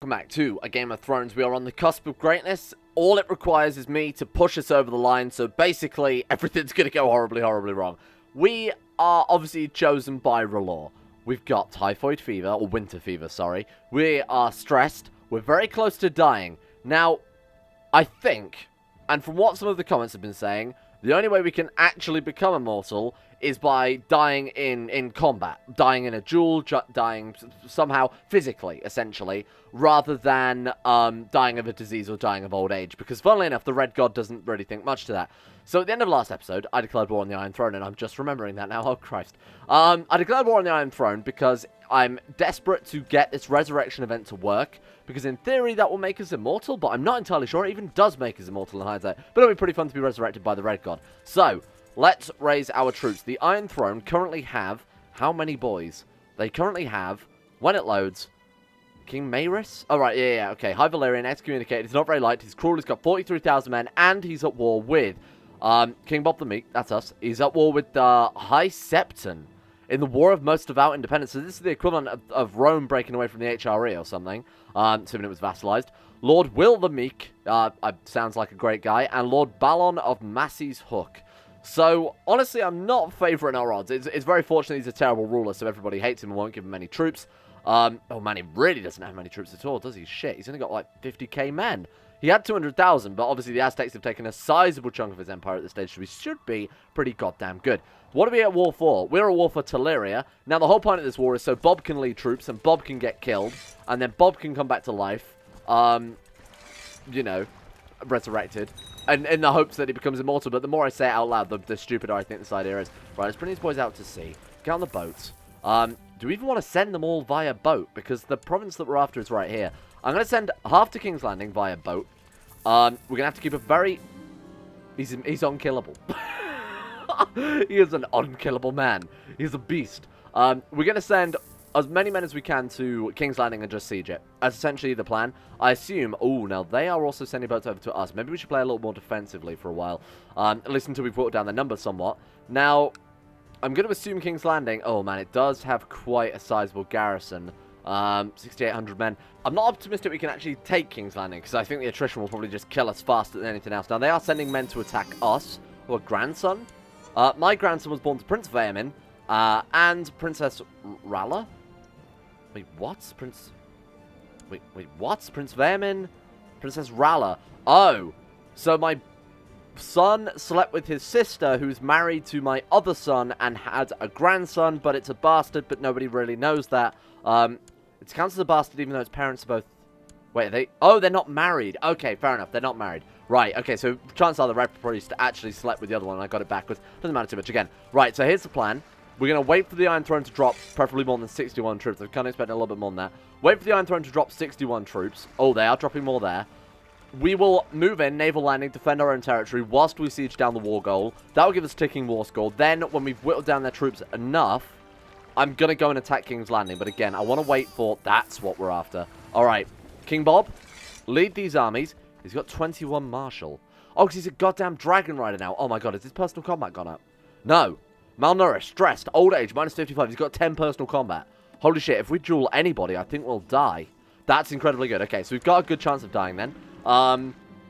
welcome back to A Game of Thrones. We are on the cusp of greatness. All it requires is me to push us over the line, so basically everything's going to go horribly, horribly wrong. We are obviously chosen by R'hllor. We've got typhoid fever, or winter fever, sorry. We are stressed. We're very close to dying. Now, I think, and from what some of the comments have been saying, the only way we can actually become immortal is by dying in combat. Dying in a duel, dying somehow physically, essentially, rather than dying of a disease or dying of old age. Because funnily enough, the Red God doesn't really think much to that. So at the end of last episode, I declared war on the Iron Throne, and I'm just remembering that now. Oh, Christ. I declared war on the Iron Throne because I'm desperate to get this resurrection event to work. Because in theory, that will make us immortal, but I'm not entirely sure it even does make us immortal in hindsight. But it'll be pretty fun to be resurrected by the Red God. So, let's raise our troops. The Iron Throne currently have how many boys? They currently have, when it loads, King Maerys? Oh, right, yeah, okay. High Valyrian, excommunicated. He's not very liked. He's cruel. He's got 43,000 men, and he's at war with King Bob the Meek. That's us. He's at war with High Septon in the War of Most Devout Independence. So this is the equivalent of Rome breaking away from the HRE or something. Assuming it was vassalized. Lord Will the Meek, sounds like a great guy, and Lord Balon of Massey's Hook. So, honestly, I'm not favouring our odds. It's very fortunate he's a terrible ruler, so everybody hates him and won't give him any troops. Oh man, he really doesn't have many troops at all, does he? Shit, he's only got like 50k men. He had 200,000, but obviously the Aztecs have taken a sizable chunk of his empire at this stage, so he should be pretty goddamn good. What are we at war for? We're at war for Elyria. Now, the whole point of this war is so Bob can lead troops, and Bob can get killed, and then Bob can come back to life, you know, resurrected, and in the hopes that he becomes immortal. But the more I say it out loud, the stupider I think this idea is. Right, let's bring these boys out to sea. Get on the boats. Do we even want to send them all via boat? Because the province that we're after is right here. I'm going to send half to King's Landing via boat. We're going to have to keep a very... He's unkillable. He is an unkillable man. He's a beast. We're going to send as many men as we can to King's Landing and just siege it. That's essentially the plan. I assume... Oh, now they are also sending boats over to us. Maybe we should play a little more defensively for a while. At least until we've brought down their numbers somewhat. Now, I'm going to assume King's Landing... Oh, man, it does have quite a sizable garrison. 6,800 men. I'm not optimistic we can actually take King's Landing, because I think the attrition will probably just kill us faster than anything else. Now, they are sending men to attack us. Or a grandson. My grandson was born to Prince Vaemon, and Princess R'hllor. Wait, what? Wait, what? Prince Vaemon? Princess R'hllor. Oh, so my son slept with his sister, who's married to my other son, and had a grandson, but it's a bastard, but nobody really knows that. It's counts as a bastard, even though its parents are both... Wait, are they... Oh, they're not married. Okay, fair enough. They're not married. Right, okay, so chances are the Red Priest actually slept with the other one, and I got it backwards. Doesn't matter too much again. Right, so here's the plan. We're going to wait for the Iron Throne to drop preferably more than 61 troops. I kind of expect a little bit more than that. Wait for the Iron Throne to drop 61 troops. Oh, they are dropping more there. We will move in, naval landing, defend our own territory whilst we siege down the war goal. That will give us ticking war score. Then, when we've whittled down their troops enough, I'm going to go and attack King's Landing. But again, I want to wait for... That's what we're after. Alright, King Bob, lead these armies. He's got 21 martial. Oh, because he's a goddamn dragon rider now. Oh my god, has his personal combat gone up? No. Malnourished, stressed, old age, minus 55. He's got 10 personal combat. Holy shit, if we duel anybody, I think we'll die. That's incredibly good. Okay, so we've got a good chance of dying then.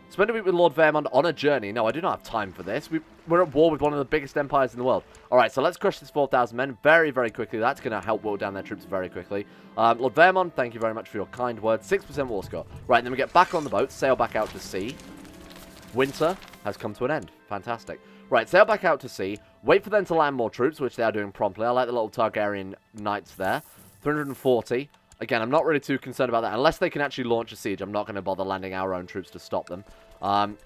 Spend a week with Lord Vaemon on a journey. No, I do not have time for this. We're at war with one of the biggest empires in the world. Alright, so let's crush this 4,000 men very, very quickly. That's going to help whittle down their troops very quickly. Lord Vaemon, thank you very much for your kind words. 6% war score. Right, then we get back on the boat, sail back out to sea. Winter has come to an end. Fantastic. Right, sail back out to sea. Wait for them to land more troops, which they are doing promptly. I like the little Targaryen knights there. 340. Again, I'm not really too concerned about that. Unless they can actually launch a siege, I'm not going to bother landing our own troops to stop them. And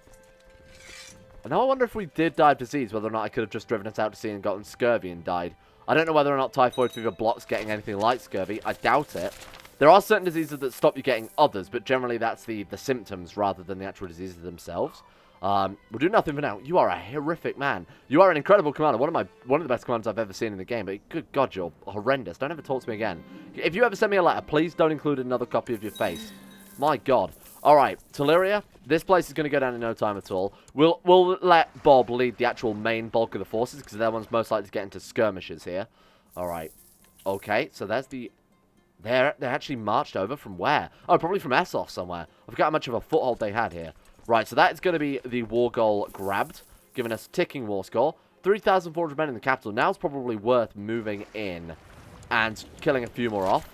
now I wonder if we did die of disease, whether or not I could have just driven us out to sea and gotten scurvy and died. I don't know whether or not typhoid fever blocks getting anything like scurvy. I doubt it. There are certain diseases that stop you getting others, but generally that's the symptoms rather than the actual diseases themselves. We'll do nothing for now. You are a horrific man. You are an incredible commander. One of the best commanders I've ever seen in the game. But good God, you're horrendous. Don't ever talk to me again. If you ever send me a letter, please don't include another copy of your face. My God. All right, Elyria. This place is going to go down in no time at all. We'll let Bob lead the actual main bulk of the forces because they're the ones most likely to get into skirmishes here. All right. Okay, so there's the They actually marched over from where? Oh, probably from Essos somewhere. I forgot how much of a foothold they had here. Right, so that is going to be the war goal grabbed, giving us ticking war score. 3,400 men in the capital. Now it's probably worth moving in and killing a few more off.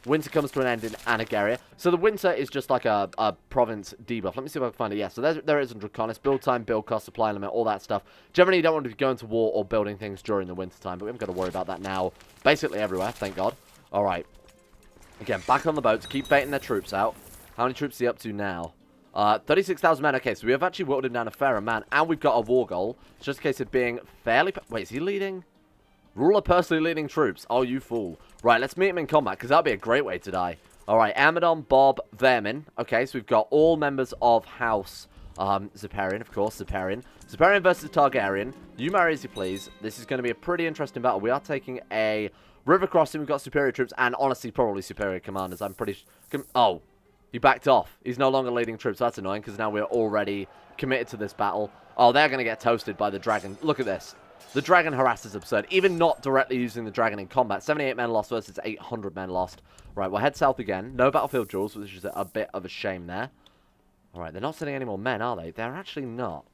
Winter comes to an end in Anageria. So the winter is just like a province debuff. Let me see if I can find it. Yeah, so there is in Draconis. Build time, build cost, supply limit, all that stuff. Generally, you don't want to be going to war or building things during the winter time, but we haven't got to worry about that now. Basically everywhere, thank God. All right. Again, back on the boats. Keep baiting their troops out. How many troops are he up to now? 36,000 men. Okay, so we have actually whittled him down a fair amount, and we've got a war goal. It's just a case of being fairly... Wait, is he leading? Ruler personally leading troops. Oh, you fool. Right, let's meet him in combat, because that'd be a great way to die. Alright, Amadon, Bob, Vermin. Okay, so we've got all members of House Zapaeryan, of course, Zapaeryan. Zapaeryan versus Targaryen. You marry as you please. This is going to be a pretty interesting battle. We are taking a river crossing. We've got superior troops, and honestly, probably superior commanders. I'm pretty... Oh, he backed off. He's no longer leading troops. That's annoying, because now we're already committed to this battle. Oh, they're going to get toasted by the dragon. Look at this. The dragon harass is absurd. Even not directly using the dragon in combat. 78 men lost versus 800 men lost. Right, we'll head south again. No battlefield duels, which is a bit of a shame there. Alright, they're not sending any more men, are they? They're actually not.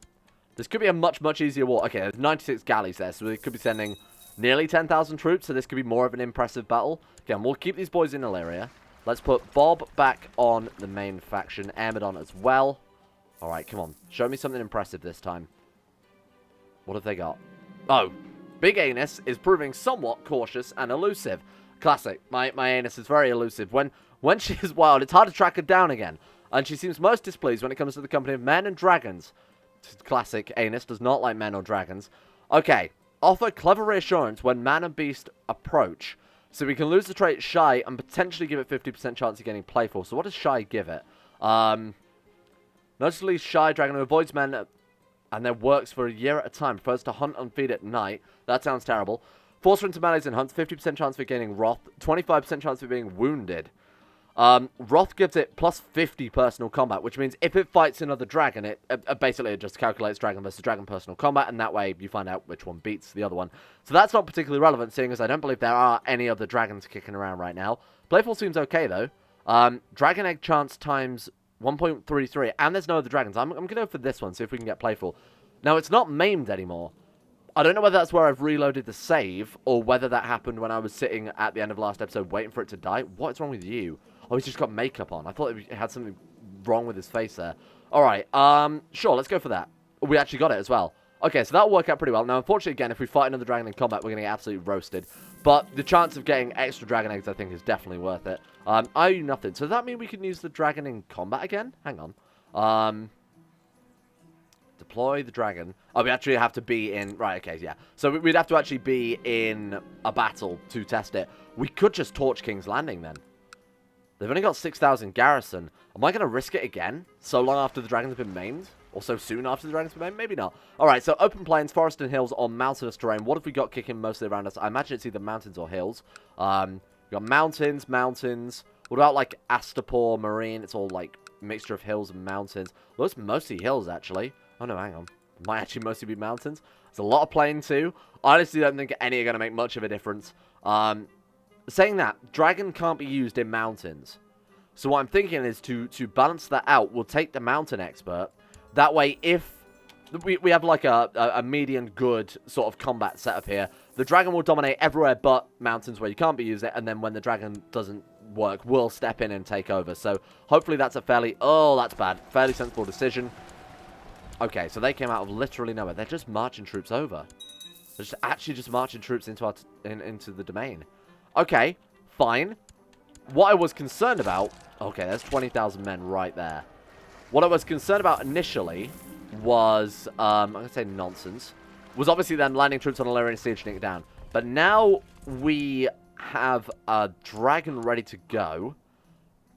This could be a much, much easier war. Okay, there's 96 galleys there, so they could be sending nearly 10,000 troops, so this could be more of an impressive battle. Again, we'll keep these boys in Elyria. Let's put Bob back on the main faction. Amadon as well. Alright, come on. Show me something impressive this time. What have they got? Oh, Big Anus is proving somewhat cautious and elusive. Classic. My Anus is very elusive. When she is wild, it's hard to track her down again. And she seems most displeased when it comes to the company of men and dragons. Classic. Anus does not like men or dragons. Okay. Offer clever reassurance when man and beast approach. So we can lose the trait Shy and potentially give it 50% chance of getting playful. So what does Shy give it? Noticeably Shy dragon who avoids men... and then works for a year at a time. Prefers to hunt and feed at night. That sounds terrible. Force her into melees and hunts. 50% chance for gaining Wrath. 25% chance for being wounded. Wrath gives it plus 50 personal combat, which means if it fights another dragon, it basically just calculates dragon versus dragon personal combat, and that way you find out which one beats the other one. So that's not particularly relevant, seeing as I don't believe there are any other dragons kicking around right now. Playful seems okay, though. Dragon egg chance times 1.33, and there's no other dragons. I'm going to go for this one, see if we can get playful. Now, it's not maimed anymore. I don't know whether that's where I've reloaded the save, or whether that happened when I was sitting at the end of last episode waiting for it to die. What is wrong with you? Oh, he's just got makeup on. I thought it had something wrong with his face there. Alright, sure, let's go for that. We actually got it as well. Okay, so that'll work out pretty well. Now, unfortunately, again, if we fight another dragon in combat, we're going to get absolutely roasted. But the chance of getting extra dragon eggs, I think, is definitely worth it. I owe nothing. So does that mean we can use the dragon in combat again? Hang on. Deploy the dragon. Oh, we actually have to be in... Right, okay, yeah. So we'd have to actually be in a battle to test it. We could just torch King's Landing, then. They've only got 6,000 garrison. Am I going to risk it again? So long after the dragons have been maimed? Or so soon after the dragons have been maimed? Maybe not. Alright, so open plains, forest and hills, or mountainous terrain. What have we got kicking mostly around us? I imagine it's either mountains or hills. We've got mountains. What about, like, Astapor, Marine? It's all, like, mixture of hills and mountains. Well, it's mostly hills, actually. Oh, no, hang on. It might actually mostly be mountains. There's a lot of plain, too. I honestly don't think any are going to make much of a difference. Saying that, dragon can't be used in mountains. So what I'm thinking is to balance that out, we'll take the mountain expert. That way, if we have like a median good sort of combat setup here, the dragon will dominate everywhere but mountains where you can't be using it, and then when the dragon doesn't work, we'll step in and take over. So hopefully that's a fairly... Oh, that's bad. Fairly sensible decision. Okay, so they came out of literally nowhere. They're just marching troops over. They're just marching troops into into the domain. Okay, fine. What I was concerned about... Okay, there's 20,000 men right there. What I was concerned about initially was... I'm going to say nonsense. Was obviously them landing troops on Elyria and sieging it down. But now we have a dragon ready to go.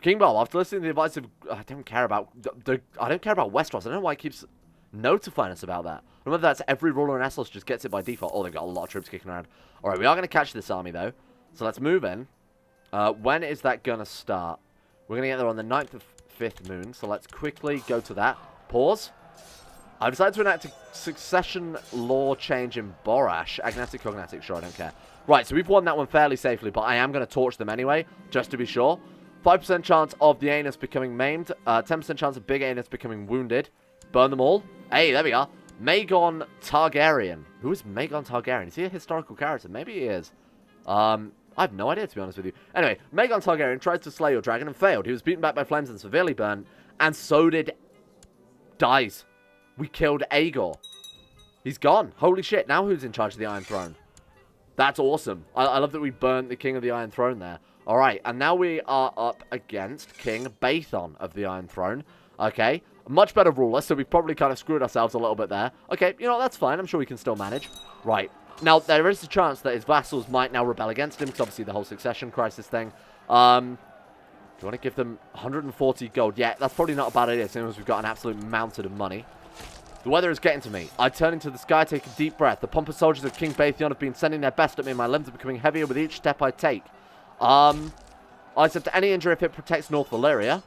King Bob, after listening to the advice of... I don't care about Westeros. I don't know why he keeps notifying us about that. Remember, that's every ruler in Essos just gets it by default. Oh, they've got a lot of troops kicking around. Alright, we are going to catch this army, though. So let's move in. When is that going to start? We're going to get there on the 9th of 5th moon. So let's quickly go to that. Pause. I've decided to enact a succession law change in Borash. Agnatic, cognatic, sure, I don't care. Right, so we've won that one fairly safely, but I am going to torch them anyway, just to be sure. 5% chance of the anus becoming maimed. 10% chance of big anus becoming wounded. Burn them all. Hey, there we are. Magon Targaryen. Who is Magon Targaryen? Is he a historical character? Maybe he is. I have no idea, to be honest with you. Anyway, Magon Targaryen tries to slay your dragon and failed. He was beaten back by flames and severely burned. And so did... Dies. We killed Aegor. He's gone. Holy shit. Now who's in charge of the Iron Throne? That's awesome. I love that we burnt the King of the Iron Throne there. Alright, and now we are up against King Bathon of the Iron Throne. Okay. A much better ruler, so we've probably kind of screwed ourselves a little bit there. Okay, you know, that's fine. I'm sure we can still manage. Right. Now, there is a chance that his vassals might now rebel against him, because obviously the whole succession crisis thing. Do you want to give them 140 gold? Yeah, that's probably not a bad idea, as soon as we've got an absolute mountain of money. The weather is getting to me. I turn into the sky, take a deep breath. The pompous soldiers of King Bathon have been sending their best at me. My limbs are becoming heavier with each step I take. I accept any injury if it protects North Valyria.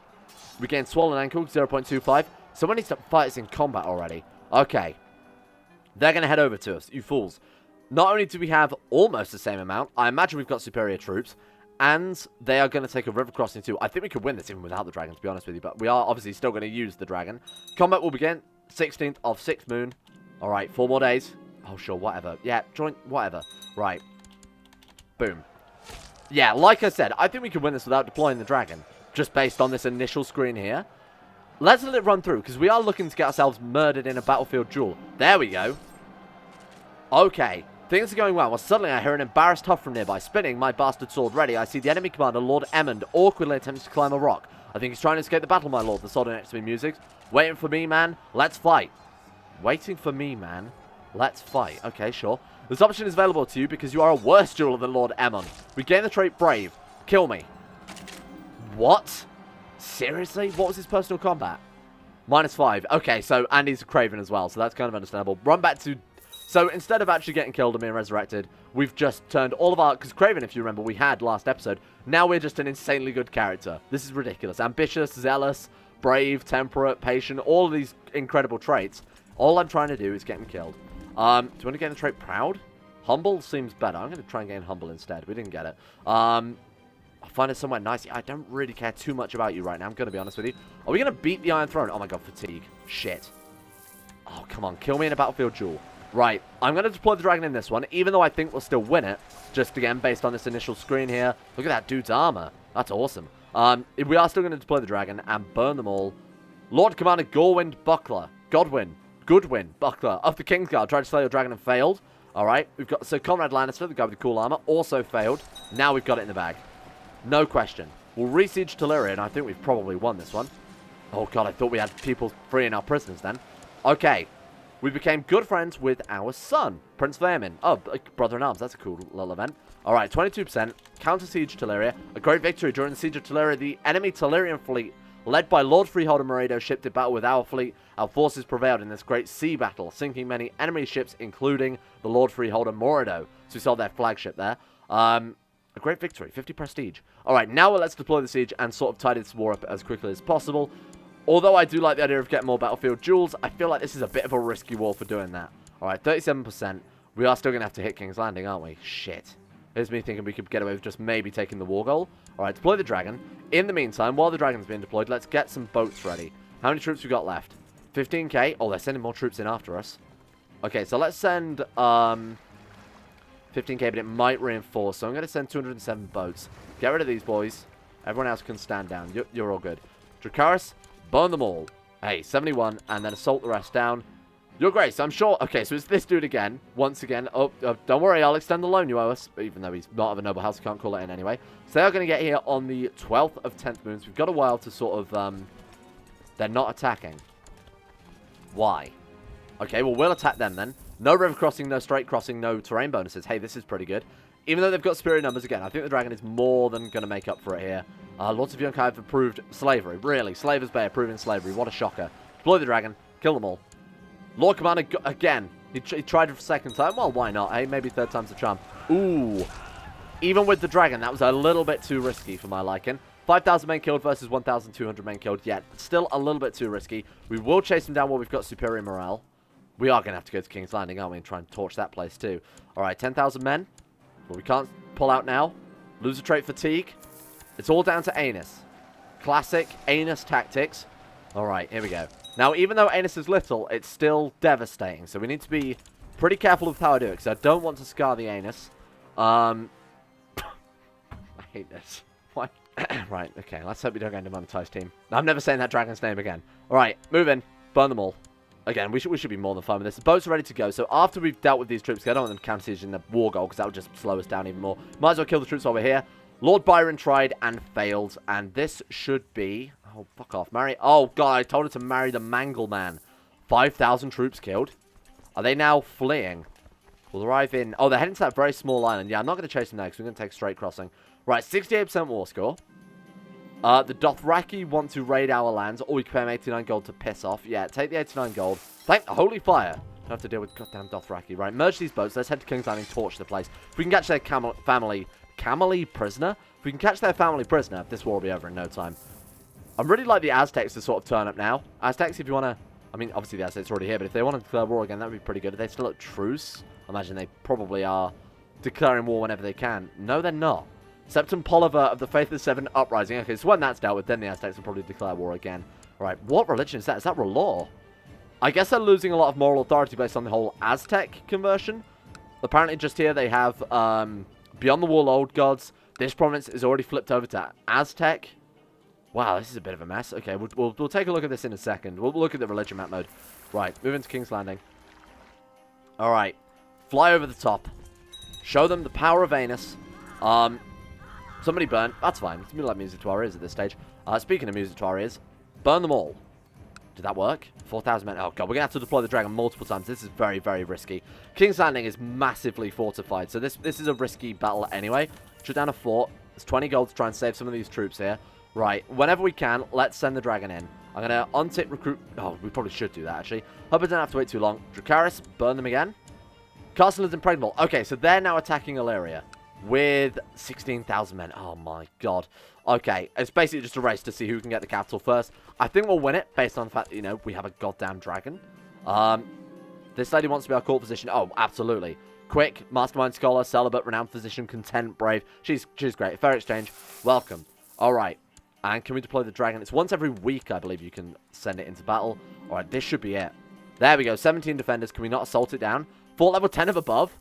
We gain swollen ankle, 0.25. Someone needs to fight us in combat already. Okay. They're going to head over to us, you fools. Not only do we have almost the same amount, I imagine we've got superior troops. And they are going to take a river crossing too. I think we could win this even without the dragon, to be honest with you. But we are obviously still going to use the dragon. Combat will begin 16th of 6th moon. Alright, 4 more days. Oh, sure, whatever. Yeah, join, whatever. Right. Boom. Yeah, like I said, I think we could win this without deploying the dragon. Just based on this initial screen here. Let's let it run through, because we are looking to get ourselves murdered in a battlefield duel. There we go. Okay. Things are going well. Well, suddenly I hear an embarrassed huff from nearby. Spinning my bastard sword ready, I see the enemy commander, Lord Emmond, awkwardly attempting to climb a rock. I think he's trying to escape the battle, my lord. The soldier next to me music. Waiting for me, man. Let's fight. Waiting for me, man. Let's fight. Okay, sure. This option is available to you because you are a worse dueler than Lord Emmond. We gain the trait Brave. Kill me. What? Seriously? What was his personal combat? -5. Okay, so, and he's a Craven as well, so that's kind of understandable. Run back to... So, instead of actually getting killed and being resurrected, we've just turned all of our... Because Craven, if you remember, we had last episode. Now we're just an insanely good character. This is ridiculous. Ambitious, zealous, brave, temperate, patient, all of these incredible traits. All I'm trying to do is get him killed. Do you want to get a trait Proud? Humble seems better. I'm going to try and gain Humble instead. We didn't get it. I'll find it somewhere nice. I don't really care too much about you right now. I'm going to be honest with you. Are we going to beat the Iron Throne? Oh my god, fatigue. Shit. Oh, come on. Kill me in a battlefield duel. Right. I'm going to deploy the dragon in this one, even though I think we'll still win it. Just again, based on this initial screen here. Look at that dude's armor. That's awesome. We are still going to deploy the dragon and burn them all. Lord Commander Goodwin Buckler of the Kingsguard tried to slay your dragon and failed. Alright, we've got, so Conrad Lannister, the guy with the cool armor, also failed. Now we've got it in the bag. No question. We'll re-siege Elyria, and I think we've probably won this one. Oh god, I thought we had people freeing our prisoners then. Okay. We became good friends with our son, Prince Vaemon. Oh, brother-in-arms, that's a cool little event. Alright, 22%. Counter-siege Elyria. A great victory during the siege of Elyria. The enemy Telerian fleet, led by Lord Freehold and Moredo, shipped to battle with our fleet. Our forces prevailed in this great sea battle, sinking many enemy ships, including the Lord Freehold and Moredo. So we saw their flagship there. A great victory, 50 prestige. Alright, now let's deploy the siege and sort of tidy this war up as quickly as possible. Although I do like the idea of getting more battlefield duels, I feel like this is a bit of a risky war for doing that. Alright, 37%. We are still going to have to hit King's Landing, aren't we? Shit. Here's me thinking we could get away with just maybe taking the war goal. Alright, deploy the dragon. In the meantime, while the dragon's being deployed, let's get some boats ready. How many troops we got left? 15k. Oh, they're sending more troops in after us. Okay, so let's send 15k, but it might reinforce. So I'm going to send 207 boats. Get rid of these boys. Everyone else can stand down. You're all good. Dracarys, burn them all. Hey, 71, and then assault the rest down. Your Grace, I'm sure... Okay, so it's this dude again. Once again. Oh, don't worry, I'll extend the loan you owe us. Even though he's not of a noble house, I can't call it in anyway. So they are going to get here on the 12th of 10th moons. We've got a while to sort of... They're not attacking. Why? Okay, well, we'll attack them then. No river crossing, no strait crossing, no terrain bonuses. Hey, this is pretty good. Even though they've got superior numbers again, I think the dragon is more than going to make up for it here. Lords of Yunkai have approved slavery. Really, Slavers Bay approving slavery. What a shocker. Deploy the dragon. Kill them all. Lord Commander, again. He tried it for a second time. Well, why not? Hey, maybe third time's the charm. Ooh. Even with the dragon, that was a little bit too risky for my liking. 5,000 men killed versus 1,200 men killed. Yet, still a little bit too risky. We will chase them down while we've got superior morale. We are going to have to go to King's Landing, aren't we, and try and torch that place too. Alright, 10,000 men. Well, we can't pull out now. Loser trait fatigue. It's all down to Anus. Classic Anus tactics. Alright, here we go. Now, even though Anus is little, it's still devastating. So we need to be pretty careful with how I do it, because I don't want to scar the Anus. I hate this. Why? Right, okay, let's hope we don't get a demonetized team. I'm never saying that dragon's name again. Alright, move in. Burn them all. Again, we should be more than fine with this. The boats are ready to go, so after we've dealt with these troops, I don't want them counter-siege in the war goal, because that would just slow us down even more. Might as well kill the troops over here. Lord Byron tried and failed, and this should be... Oh, fuck off. Marry... Oh, God, I told her to marry the Mangle Man. 5,000 troops killed. Are they now fleeing? We'll arrive in... Oh, they're heading to that very small island. Yeah, I'm not going to chase them now, because we're going to take a straight crossing. Right, 68% war score. The Dothraki want to raid our lands, or we can pay them 89 gold to piss off. Yeah, take the 89 gold. Thank the Holy Fire. Don't have to deal with goddamn Dothraki. Right, merge these boats. Let's head to King's Landing, torch the place. If we can catch their family prisoner? If we can catch their family prisoner, this war will be over in no time. I really like the Aztecs to sort of turn up now. Aztecs, if you want to... I mean, obviously the Aztecs are already here, but if they want to declare war again, that would be pretty good. Are they still at truce? I imagine they probably are declaring war whenever they can. No, they're not. Septim Poliver of the Faith of the Seven Uprising. Okay, so when that's dealt with, then the Aztecs will probably declare war again. Right, what religion is that? Is that R'hllor? I guess they're losing a lot of moral authority based on the whole Aztec conversion. Apparently just here they have Beyond the Wall Old Gods. This province is already flipped over to Aztec. Wow, this is a bit of a mess. Okay, we'll take a look at this in a second. We'll look at the religion map mode. Right, move into King's Landing. Alright, fly over the top. Show them the power of Anus. Somebody burn. That's fine. It's like music to our ears at this stage. Speaking of music to our ears, burn them all. Did that work? 4,000 men. Oh, God. We're going to have to deploy the dragon multiple times. This is very, very risky. King's Landing is massively fortified. So this is a risky battle anyway. Shut down a fort. There's 20 gold to try and save some of these troops here. Right. Whenever we can, let's send the dragon in. I'm going to untick recruit. Oh, we probably should do that, actually. Hope I don't have to wait too long. Dracarys, burn them again. Castle is impregnable. Okay, so they're now attacking Elyria with 16,000 men. Oh, my God. Okay, it's basically just a race to see who can get the capital first. I think we'll win it based on the fact that, you know, we have a goddamn dragon. This lady wants to be our court physician. Oh, absolutely. Quick, mastermind scholar, celibate, renowned physician, content, brave. She's great. Fair exchange. Welcome. All right. And can we deploy the dragon? It's once every week, I believe, you can send it into battle. All right, this should be it. There we go. 17 defenders. Can we not assault it down? Fort level 10 of above.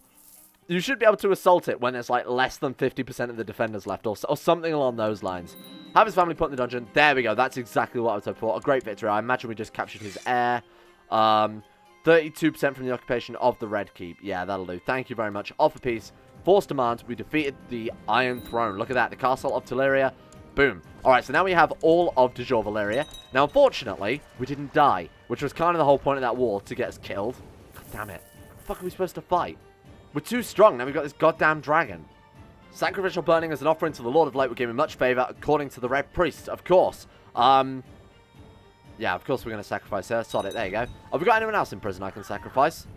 You should be able to assault it when there's like less than 50% of the defenders left, or something along those lines. Have his family put in the dungeon. There we go. That's exactly what I was hoping for. A great victory. I imagine we just captured his heir. 32% from the occupation of the Red Keep. Yeah, that'll do. Thank you very much. Offer peace. Force demand. We defeated the Iron Throne. Look at that. The castle of Elyria. Boom. Alright, so now we have all of de jure Valyria. Now, unfortunately, we didn't die, which was kind of the whole point of that war, to get us killed. God damn it. What the fuck are we supposed to fight? We're too strong. Now we've got this goddamn dragon. Sacrificial burning as an offering to the Lord of Light would give him much favor, according to the Red Priest, of course. Yeah, of course we're going to sacrifice her. Sod it. There you go. Have we got anyone else in prison I can sacrifice?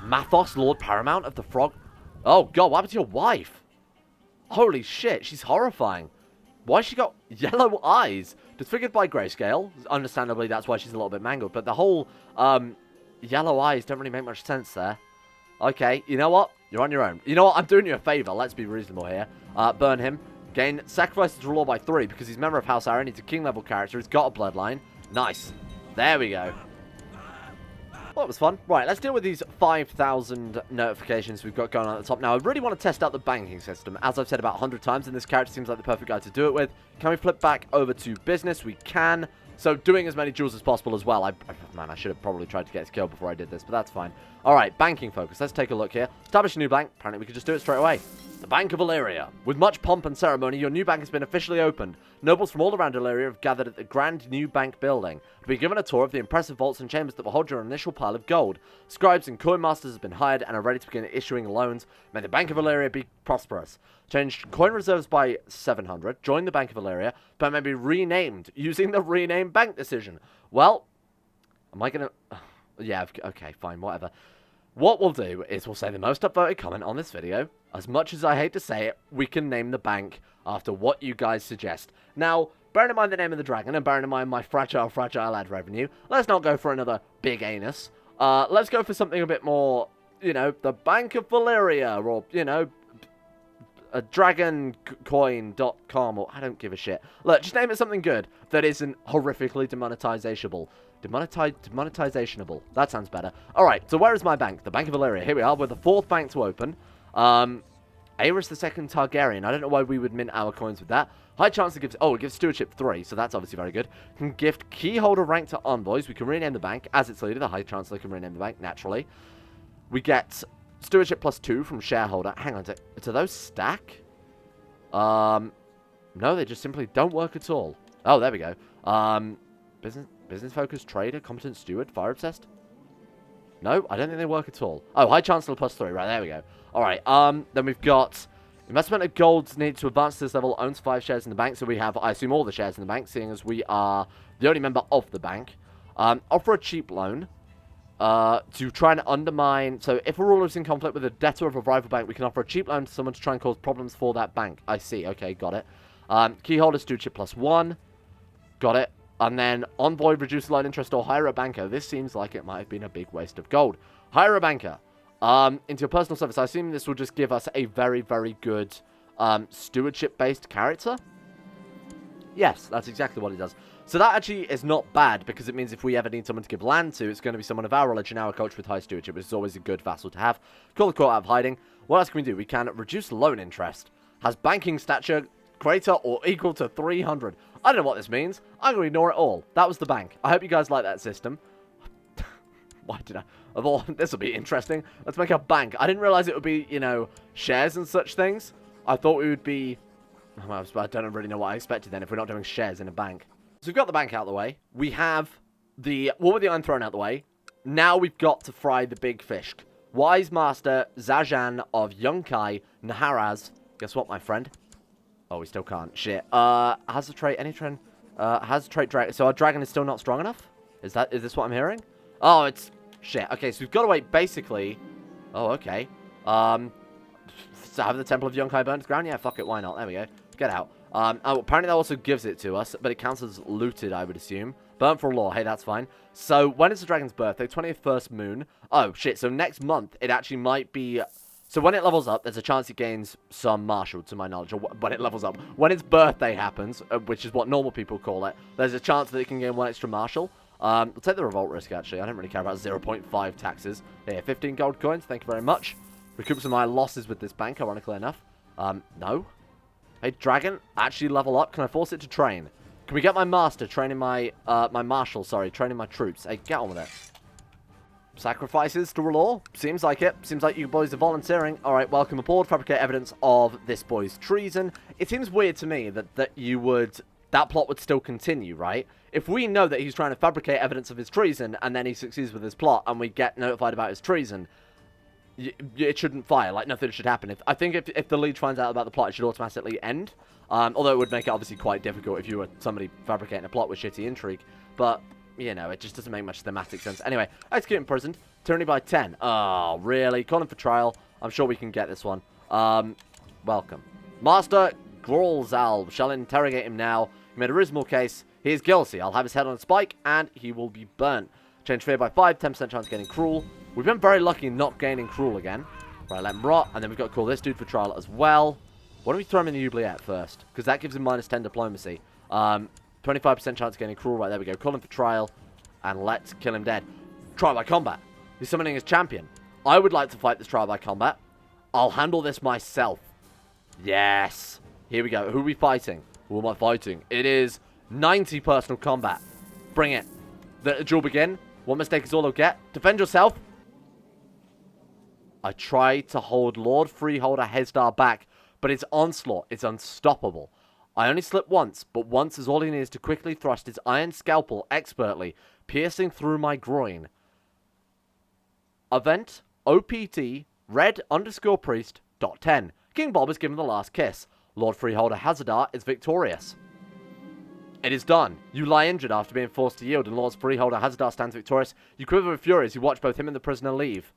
Mathos, Lord Paramount of the Frog. Oh, God, what happened to your wife? Holy shit, she's horrifying. Why has she got yellow eyes? Disfigured by grayscale. Understandably, that's why she's a little bit mangled. But the whole yellow eyes don't really make much sense there. Okay, you know what? You're on your own. You know what? I'm doing you a favor. Let's be reasonable here. Burn him. Gain sacrifices to R'hllor by 3 because he's a member of House Iron. He's a king-level character. He's got a bloodline. Nice. There we go. Well, that was fun. Right, let's deal with these 5,000 notifications we've got going on at the top. Now, I really want to test out the banking system. As I've said about 100 times, and this character seems like the perfect guy to do it with. Can we flip back over to business? We can. So, doing as many jewels as possible as well. Man, I should have probably tried to get his kill before I did this, but that's fine. Alright, banking focus. Let's take a look here. Establish a new bank. Apparently, we could just do it straight away. The Bank of Elyria. With much pomp and ceremony, your new bank has been officially opened. Nobles from all around Elyria have gathered at the grand new bank building to be given a tour of the impressive vaults and chambers that will hold your initial pile of gold. Scribes and coin masters have been hired and are ready to begin issuing loans. May the Bank of Elyria be prosperous. Change coin reserves by 700. Join the Bank of Elyria, but may be renamed using the rename bank decision. Well, am I going to... Yeah, okay, fine, whatever. What we'll do is we'll say the most upvoted comment on this video. As much as I hate to say it, we can name the bank after what you guys suggest. Now, bearing in mind the name of the dragon, and bearing in mind my fragile ad revenue, let's not go for another big anus. Let's go for something a bit more, you know, the Bank of Valyria, or, you know, a dragoncoin.com, or I don't give a shit. Look, just name it something good that isn't horrifically demonetizable. Demonetizationable. That sounds better. Alright, so where is my bank? The Bank of Elyria. Here we are, with the 4th bank to open. Aerys the Second Targaryen. I don't know why we would mint our coins with that. High Chancellor gives... Oh, it gives Stewardship 3, so that's obviously very good. Can gift Keyholder rank to envoys. We can rename the bank. As its leader, the High Chancellor can rename the bank, naturally. We get Stewardship +2 from Shareholder. Hang on, do those stack? No, they just simply don't work at all. Oh, there we go. Business-focused trader, competent steward, fire-obsessed? No, I don't think they work at all. Oh, High Chancellor +3. Right, there we go. Alright, then we've got... Investment of gold needed to advance to this level, owns 5 shares in the bank. So we have, I assume, all the shares in the bank, seeing as we are the only member of the bank. Offer a cheap loan to try and undermine... So if a ruler is in conflict with a debtor of a rival bank, we can offer a cheap loan to someone to try and cause problems for that bank. I see. Okay, got it. Keyholder stewardship +1. Got it. And then envoy, reduce loan interest, or hire a banker. This seems like it might have been a big waste of gold. Hire a banker. Into your personal service. I assume this will just give us a very, very good stewardship-based character. Yes, that's exactly what it does. So that actually is not bad, because it means if we ever need someone to give land to, it's going to be someone of our religion, our culture with high stewardship, which is always a good vassal to have. Call the court out of hiding. What else can we do? We can reduce loan interest. Has banking stature greater or equal to 300. I don't know what this means. I'm going to ignore it all. That was the bank. I hope you guys like that system. Why did I... This will be interesting. Let's make a bank. I didn't realize it would be, you know, shares and such things. I thought we would be... Well, I don't really know what I expected then if we're not doing shares in a bank. So we've got the bank out of the way. We have the War with the Iron Throne out of the way. Now we've got to fry the big fish. Wise Master Zajan of Yunkai Naharaz. Guess what, my friend? Oh, we still can't. Shit. Has the trait... Any trend... has the trait... So our dragon is still not strong enough? Is this what I'm hearing? Oh, it's... Shit. Okay, so we've got to wait, basically... Oh, okay. So have the Temple of Yunkai burnt to ground? Yeah, fuck it, why not? There we go. Get out. Oh, apparently that also gives it to us, but it counts as looted, I would assume. Burnt for law. Hey, that's fine. So, when is the dragon's birthday? 21st moon. Oh, shit. So, next month, it actually might be... So, when it levels up, there's a chance it gains some martial, to my knowledge. Or when it levels up. When its birthday happens, which is what normal people call it, there's a chance that it can gain 1 extra martial. We'll take the revolt risk, actually. I don't really care about 0.5 taxes. Here, 15 gold coins. Thank you very much. Recoup some of my losses with this bank, ironically enough. No. Hey, dragon, actually level up. Can I force it to train? Can we get my master training my, my marshal, sorry, training my troops? Hey, get on with it. Sacrifices to R'hllor? Seems like it. Seems like you boys are volunteering. Alright, welcome aboard. Fabricate evidence of this boy's treason. It seems weird to me that you would... That plot would still continue, right? If we know that he's trying to fabricate evidence of his treason, and then he succeeds with his plot, and we get notified about his treason... It shouldn't fire, like nothing should happen. I think if the lead finds out about the plot, it should automatically end. Although it would make it obviously quite difficult if you were somebody fabricating a plot with shitty intrigue. But, you know, it just doesn't make much thematic sense. Anyway, execute imprisoned. Tyranny by 10. Oh, really? Calling for trial. I'm sure we can get this one. Welcome. Master Grolzal shall interrogate him now. He made a reasonable case. He is guilty. I'll have his head on a spike, and he will be burnt. Change fear by 5, 10% chance of getting cruel. We've been very lucky not gaining cruel again. Right, let him rot. And then we've got to call this dude for trial as well. Why don't we throw him in the oubliette first? Because that gives him -10 diplomacy. 25% chance of getting cruel. Right, there we go. Call him for trial. And let's kill him dead. Trial by combat. He's summoning his champion. I would like to fight this trial by combat. I'll handle this myself. Yes. Here we go. Who are we fighting? Who am I fighting? It is 90 personal combat. Bring it. The duel begin. One mistake is all they'll get. Defend yourself. I tried to hold Lord Freeholder Hesdar back, but his onslaught is unstoppable. I only slipped once, but once is all he needs to quickly thrust his iron scalpel expertly, piercing through my groin. Event OPT red_priest.10. King Bob is given the last kiss. Lord Freeholder Hesdar is victorious. It is done. You lie injured after being forced to yield, and Lord Freeholder Hesdar stands victorious. You quiver with fury as you watch both him and the prisoner leave.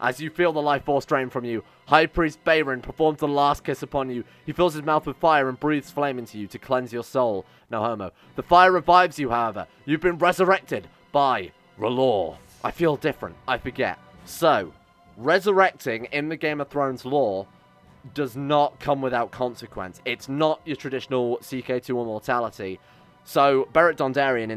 As you feel the life force drain from you, High Priest Brapaeryan performs the last kiss upon you. He fills his mouth with fire and breathes flame into you to cleanse your soul. No homo. The fire revives you, however. You've been resurrected by R'hllor. I feel different. I forget. So, resurrecting in the Game of Thrones lore does not come without consequence. It's not your traditional CK2 immortality. So, Beric Dondarrion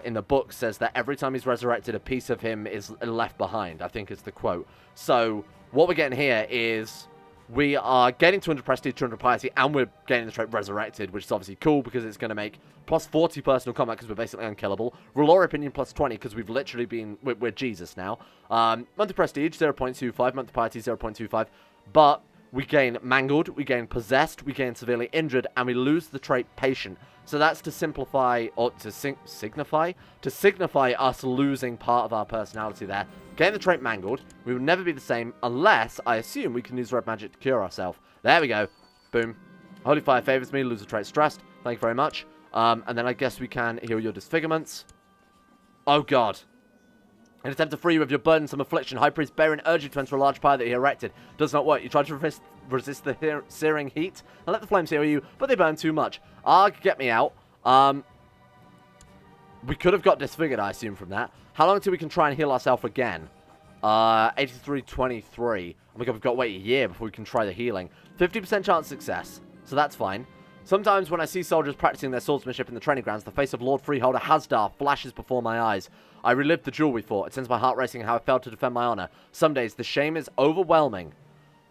in the book says that every time he's resurrected, a piece of him is left behind, I think is the quote. So, what we're getting here is we are getting 200 prestige, 200 piety, and we're getting the trait resurrected, which is obviously cool because it's going to make plus 40 personal combat because we're basically unkillable. R'hllor opinion plus 20 because we've literally been, we're Jesus now. Monthly prestige 0.25, monthly piety 0.25, but we gain mangled, we gain possessed, we gain severely injured, and we lose the trait patient. So that's to simplify, or to signify us losing part of our personality there. Getting the trait mangled, we will never be the same unless, I assume, we can use red magic to cure ourselves. There we go. Boom. Holy Fire favors me, lose the trait stressed. Thank you very much. And then I guess we can heal your disfigurements. Oh god. In an attempt to free you of your burdensome affliction, High Priest Brapaeryan urged you to enter a large fire that he erected. Does not work. You try to resist the searing heat and let the flames heal you, but they burn too much. Get me out. We could have got disfigured, I assume, from that. How long until we can try and heal ourselves again? 83.23. Oh my god, we've got to wait a year before we can try the healing. 50% chance of success, so that's fine. Sometimes when I see soldiers practicing their swordsmanship in the training grounds, the face of Lord Freeholder Hasdar flashes before my eyes. I relive the duel we fought. It sends my heart racing how I failed to defend my honor. Some days, the shame is overwhelming.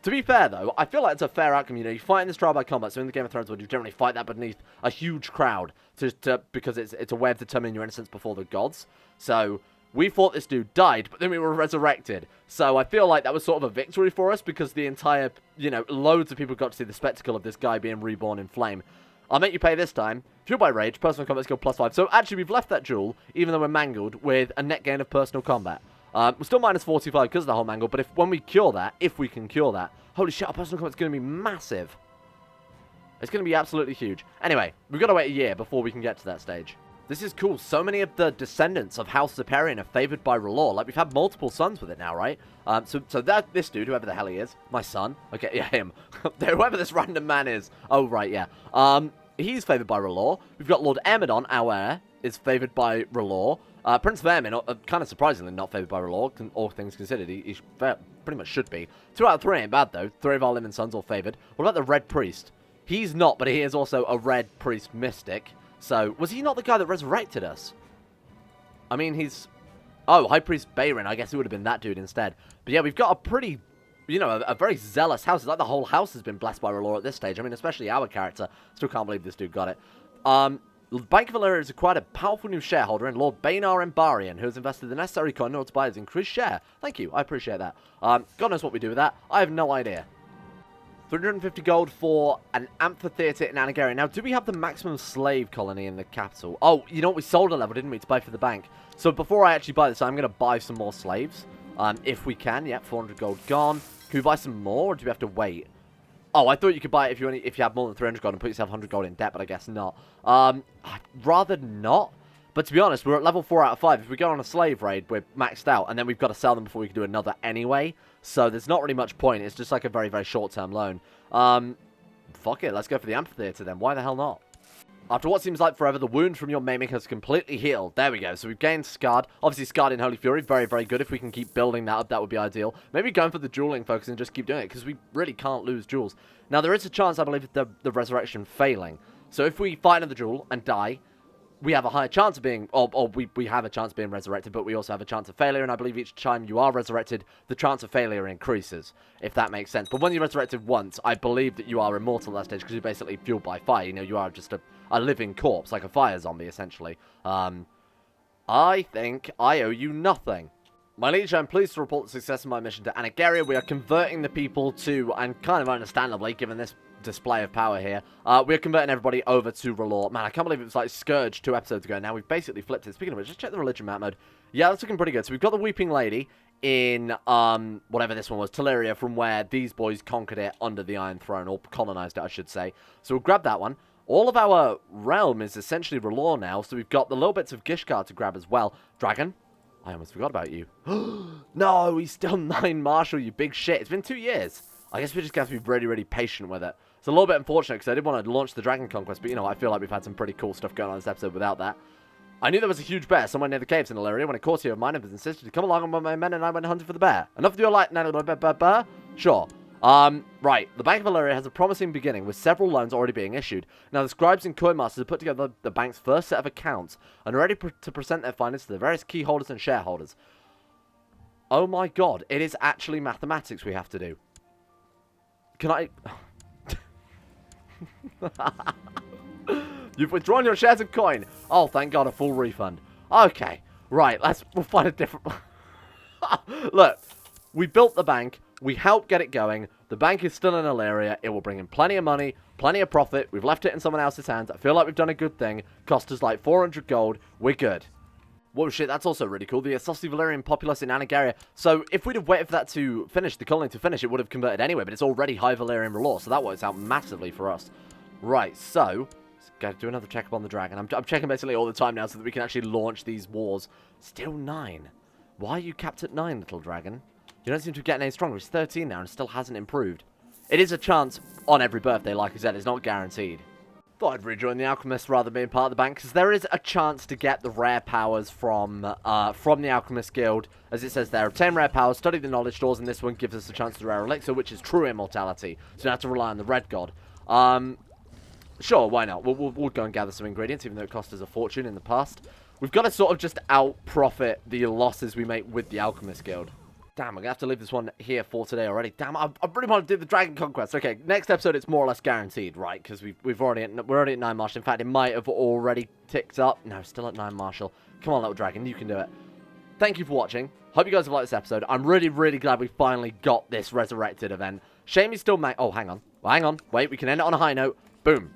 To be fair, though, I feel like it's a fair outcome. You know, you fight in this trial by combat, so in the Game of Thrones world, you generally fight that beneath a huge crowd because it's a way of determining your innocence before the gods. So, we fought this dude, died, but then we were resurrected. So I feel like that was sort of a victory for us because the entire, you know, loads of people got to see the spectacle of this guy being reborn in flame. I'll make you pay this time. Fueled by Rage, personal combat skill +5. So actually, we've left that duel, even though we're mangled, with a net gain of personal combat. We're still minus 45 because of the whole mangle, but when we cure that, if we can cure that, holy shit, our personal combat's going to be massive. It's going to be absolutely huge. Anyway, we've got to wait a year before we can get to that stage. This is cool. So many of the descendants of House Zapaeryan are favored by R'hllor. Like, we've had multiple sons with it now, right? So this dude, whoever the hell he is, my son. Okay, yeah, him. Whoever this random man is. Oh, right, yeah. He's favored by R'hllor. We've got Lord Aemondon, our heir, is favored by R'hllor. Prince Vermin, kind of surprisingly not favored by R'hllor, all things considered. He pretty much should be. 2 out of 3 ain't bad, though. 3 of our Limon sons all favored. What about the Red Priest? He's not, but he is also a Red Priest mystic. So, was he not the guy that resurrected us? I mean, he's... Oh, High Priest Brapaeryan. I guess it would have been that dude instead. But yeah, we've got a pretty... You know, a very zealous house. It's like the whole house has been blessed by R'hllor at this stage. I mean, especially our character. Still can't believe this dude got it. Bank of Elyria has acquired a powerful new shareholder in Lord Brapaeryan, who has invested the necessary coin in order to buy his increased share. Thank you. I appreciate that. God knows what we do with that. I have no idea. 350 gold for an amphitheatre in Elyria. Now, do we have the maximum slave colony in the capital? Oh, you know what? We sold a level, didn't we, to buy for the bank? So before I actually buy this, I'm going to buy some more slaves. If we can. Yep, 400 gold gone. Can we buy some more, or do we have to wait? Oh, I thought you could buy it if you have more than 300 gold and put yourself 100 gold in debt, but I guess not. I'd rather not. But to be honest, we're at level 4 out of 5. If we go on a slave raid, we're maxed out, and then we've got to sell them before we can do another anyway. So there's not really much point. It's just like a very, very short-term loan. Fuck it. Let's go for the amphitheatre then. Why the hell not? After what seems like forever, the wound from your maiming has completely healed. There we go. So we've gained Scarred. Obviously, Scarred in Holy Fury. Very, very good. If we can keep building that up, that would be ideal. Maybe going for the dueling focus and just keep doing it, because we really can't lose duels. Now, there is a chance, I believe, of the resurrection failing. So if we fight another duel and die, we have a higher chance of being, or we have a chance of being resurrected, but we also have a chance of failure, and I believe each time you are resurrected, the chance of failure increases, if that makes sense. But when you're resurrected once, I believe that you are immortal at that stage, because you're basically fueled by fire. You know, you are just a living corpse, like a fire zombie, essentially. I think I owe you nothing. My liege, I'm pleased to report the success of my mission to Elyria. We are converting the people to, and kind of understandably, given this display of power here, we're converting everybody over to R'hllor. Man, I can't believe it was like Scourge 2 episodes ago. Now we've basically flipped it. Speaking of which, just check the religion map mode. Yeah, that's looking pretty good. So we've got the Weeping Lady in, whatever this one was, Elyria, from where these boys conquered it under the Iron Throne, or colonized it, I should say. So we'll grab that one. All of our realm is essentially R'hllor now, so we've got the little bits of Gishgar to grab as well. Dragon. I almost forgot about you. No, he's still 9 Marshal, you big shit. It's been 2 years. I guess we just have to be really, really patient with it. It's a little bit unfortunate because I did want to launch the Dragon Conquest, but, you know, I feel like we've had some pretty cool stuff going on this episode without that. I knew there was a huge bear somewhere near the caves in Elyria when a courtier of mine was insisted to come along and my men and I went hunting for the bear. Enough of your light, bear? Sure. Right. The Bank of Elyria has a promising beginning with several loans already being issued. Now, the scribes and coin masters have put together the bank's first set of accounts and are ready to present their findings to the various key holders and shareholders. Oh my god, it is actually mathematics we have to do. Can I... You've withdrawn your shares of coin. Oh, thank god, a full refund. Okay, right, we'll find a different... Look, we built the bank, we helped get it going, the bank is still in Elyria, it will bring in plenty of money, plenty of profit, we've left it in someone else's hands, I feel like we've done a good thing, cost us like 400 gold, we're good. Whoa, shit, that's also really cool. The Old Valyrian populace in Anagaria. So, if we'd have waited for that to finish, the colony to finish, it would have converted anyway, but it's already High Valyrian law, so that works out massively for us. Right, so, let's go do another check up on the dragon. I'm checking basically all the time now so that we can actually launch these wars. Still 9. Why are you capped at 9, little dragon? You don't seem to be getting any stronger. He's 13 now and still hasn't improved. It is a chance on every birthday, like I said. It's not guaranteed. Thought I'd rejoin the Alchemists rather than being part of the bank, because there is a chance to get the rare powers from the Alchemist Guild. As it says there, obtain rare powers, study the knowledge stores, and this one gives us a chance to rare elixir, which is true immortality. So you don't have to rely on the red god. Sure, why not? We'll go and gather some ingredients, even though it cost us a fortune in the past. We've got to sort of just out-profit the losses we make with the Alchemist Guild. Damn, I'm going to have to leave this one here for today already. Damn, I really want to do the Dragon Conquest. Okay, next episode it's more or less guaranteed, right? Because we're already at 9 Marshal. In fact, it might have already ticked up. No, still at 9 Marshal. Come on, little dragon, you can do it. Thank you for watching. Hope you guys have liked this episode. I'm really, really glad we finally got this resurrected event. Shame he's still oh, hang on. Well, hang on. Wait, we can end it on a high note. Boom.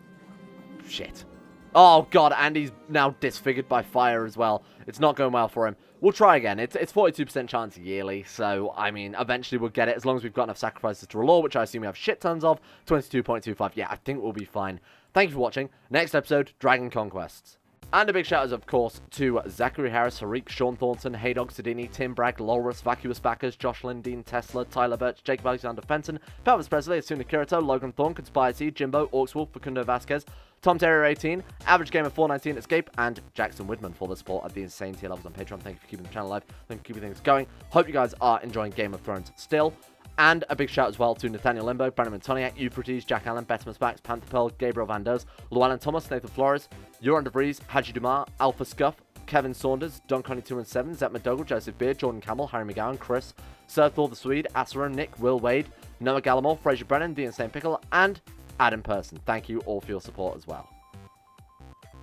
Shit. Oh, God, and he's now disfigured by fire as well. It's not going well for him. We'll try again. It's 42% chance yearly, so, I mean, eventually we'll get it as long as we've got enough sacrifices to restore, which I assume we have shit tons of. 22.25. Yeah, I think we'll be fine. Thank you for watching. Next episode, Dragon Conquests. And a big shout out, of course, to Zachary Harris, Harik, Sean Thornton, Haydog Sedini, Tim Bragg, Lolrus, Vacuous Backers, Josh Lindeen, Tesla, Tyler Birch, Jacob Alexander Fenton, Pelvis Presley, Asuna Kirito, Logan Thorne, Conspiracy, Jimbo, Orcswolf, Facundo Vasquez, Tom Terrier 18, Average Gamer 419, Escape, and Jackson Widman for the support at the insane tier levels on Patreon. Thank you for keeping the channel alive. Thank you for keeping things going. Hope you guys are enjoying Game of Thrones still. And a big shout as well to Nathaniel Limbo, Brandon Montoniak, Euphrates, Jack Allen, Bettimus Bax, Panther Pearl, Gabriel Van Ders, Llewellyn Thomas, Nathan Flores, Joran De Vries, Haji Dumar, Alpha Scuff, Kevin Saunders, Don Connie 2 and 7, Zet McDougall, Joseph Beard, Jordan Campbell, Harry McGowan, Chris, Sir Thor the Swede, Asera, Nick, Will Wade, Noah Gallimore, Fraser Brennan, The Insane Pickle, and Adam Person. Thank you all for your support as well.